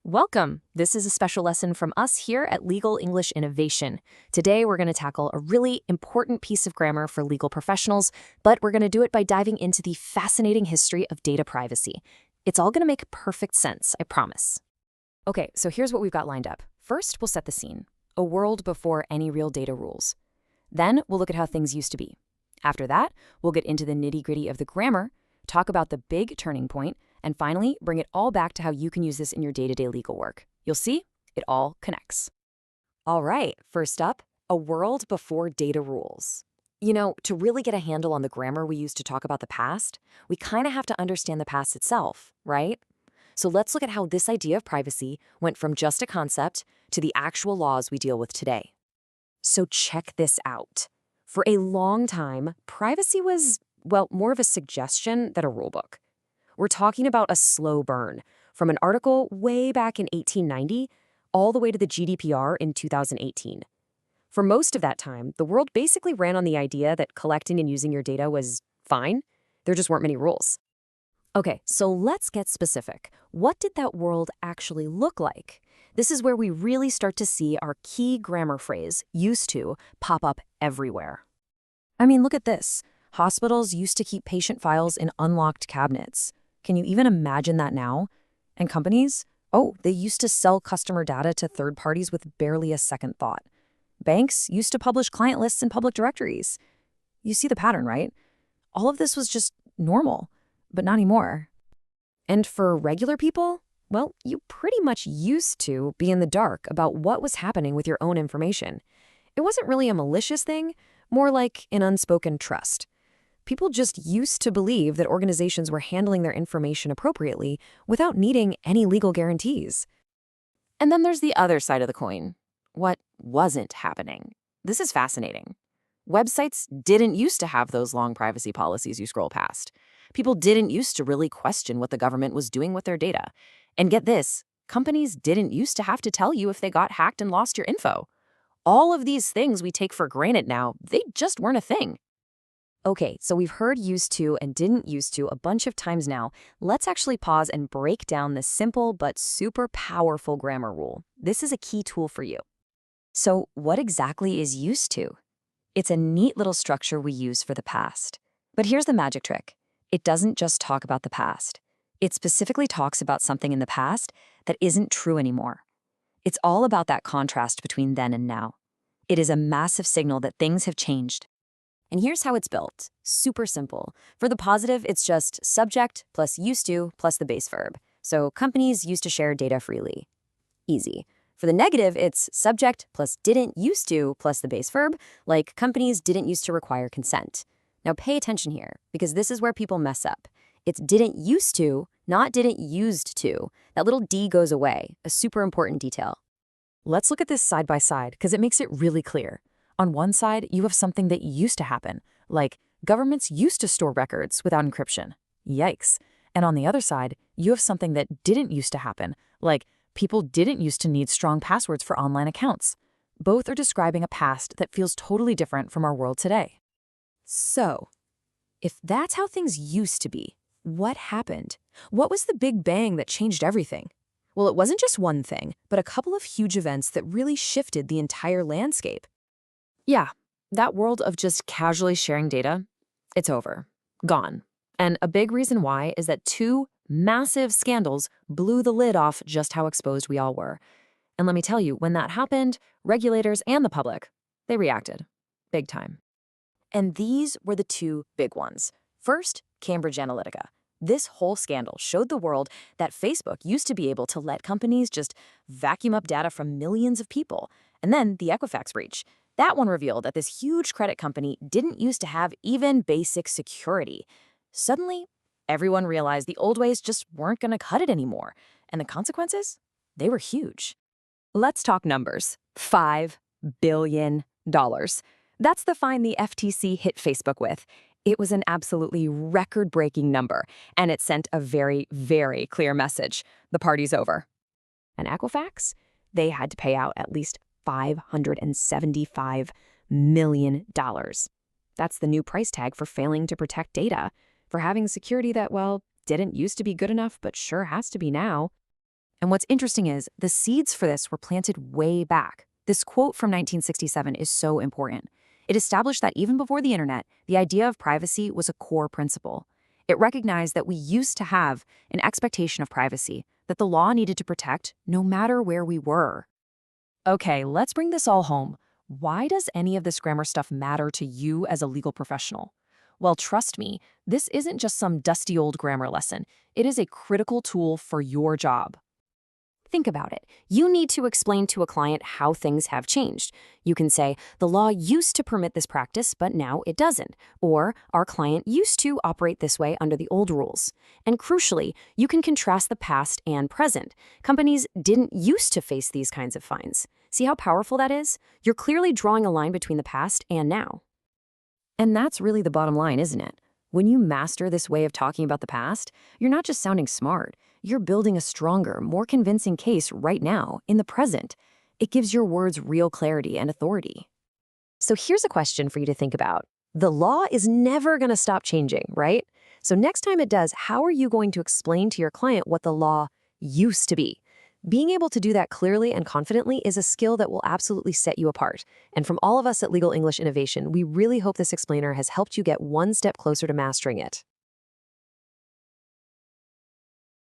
Welcome! This is a special lesson from us here at Legal English Innovation. Today, we're going to tackle a really important piece of grammar for legal professionals, but we're going to do it by diving into the fascinating history of data privacy. It's all going to make perfect sense, I promise. Okay, so here's what we've got lined up. First, we'll set the scene. A world before any real data rules. Then, we'll look at how things used to be. After that, we'll get into the nitty-gritty of the grammar, talk about the big turning point, and finally, bring it all back to how you can use this in your day-to-day legal work. You'll see, it all connects. All right, first up, a world before data rules. You know, to really get a handle on the grammar we use to talk about the past, we kind of have to understand the past itself, right? So let's look at how this idea of privacy went from just a concept to the actual laws we deal with today. So check this out. For a long time, privacy was, well, more of a suggestion than a rulebook. We're talking about a slow burn, from an article way back in 1890 all the way to the GDPR in 2018. For most of that time, the world basically ran on the idea that collecting and using your data was fine. There just weren't many rules. Okay, so let's get specific. What did that world actually look like? This is where we really start to see our key grammar phrase, used to, pop up everywhere. I mean, look at this. Hospitals used to keep patient files in unlocked cabinets. Can you even imagine that now? And companies? Oh, they used to sell customer data to third parties with barely a second thought. Banks used to publish client lists in public directories. You see the pattern, right? All of this was just normal, but not anymore. And for regular people, well, you pretty much used to be in the dark about what was happening with your own information. It wasn't really a malicious thing, more like an unspoken trust. People just used to believe that organizations were handling their information appropriately without needing any legal guarantees. And then there's the other side of the coin. What wasn't happening? This is fascinating. Websites didn't used to have those long privacy policies you scroll past. People didn't used to really question what the government was doing with their data. And get this, companies didn't used to have to tell you if they got hacked and lost your info. All of these things we take for granted now, they just weren't a thing. Okay, so we've heard used to and didn't used to a bunch of times now. Let's actually pause and break down this simple but super powerful grammar rule. This is a key tool for you. So what exactly is used to? It's a neat little structure we use for the past. But here's the magic trick. It doesn't just talk about the past. It specifically talks about something in the past that isn't true anymore. It's all about that contrast between then and now. It is a massive signal that things have changed. And here's how it's built. Super simple. For the positive, it's just subject plus used to plus the base verb. So companies used to share data freely. Easy. For the negative, it's subject plus didn't used to plus the base verb, like companies didn't used to require consent. Now pay attention here, because this is where people mess up. It's didn't used to, not didn't used to. That little D goes away, a super important detail. Let's look at this side by side, because it makes it really clear. On one side, you have something that used to happen, like governments used to store records without encryption. Yikes. And on the other side, you have something that didn't used to happen, like people didn't used to need strong passwords for online accounts. Both are describing a past that feels totally different from our world today. So, if that's how things used to be, what happened? What was the big bang that changed everything? Well, it wasn't just one thing, but a couple of huge events that really shifted the entire landscape. Yeah, that world of just casually sharing data, it's over. Gone. And a big reason why is that two massive scandals blew the lid off just how exposed we all were. And let me tell you, when that happened, regulators and the public, they reacted. Big time. And these were the two big ones. First, Cambridge Analytica. This whole scandal showed the world that Facebook used to be able to let companies just vacuum up data from millions of people. And then the Equifax breach. That one revealed that this huge credit company didn't used to have even basic security. Suddenly, everyone realized the old ways just weren't going to cut it anymore. And the consequences? They were huge. Let's talk numbers. $5 billion. That's the fine the FTC hit Facebook with. It was an absolutely record-breaking number, and it sent a very, very clear message. The party's over. And Equifax? They had to pay out at least $575 million. That's the new price tag for failing to protect data, for having security that, well, didn't used to be good enough but sure has to be now. And what's interesting is the seeds for this were planted way back. This quote from 1967 is so important. It established that even before the internet, the idea of privacy was a core principle. It recognized that we used to have an expectation of privacy that the law needed to protect no matter where we were. Okay, let's bring this all home. Why does any of this grammar stuff matter to you as a legal professional? Well, trust me, this isn't just some dusty old grammar lesson. It is a critical tool for your job. Think about it. You need to explain to a client how things have changed. You can say, the law used to permit this practice, but now it doesn't. Or, our client used to operate this way under the old rules. And crucially, you can contrast the past and present. Companies didn't used to face these kinds of fines. See how powerful that is? You're clearly drawing a line between the past and now. And that's really the bottom line, isn't it? When you master this way of talking about the past, you're not just sounding smart. You're building a stronger, more convincing case right now, in the present. It gives your words real clarity and authority. So here's a question for you to think about. The law is never going to stop changing, right? So next time it does, how are you going to explain to your client what the law used to be? Being able to do that clearly and confidently is a skill that will absolutely set you apart. And from all of us at Legal English Innovation, we really hope this explainer has helped you get one step closer to mastering it.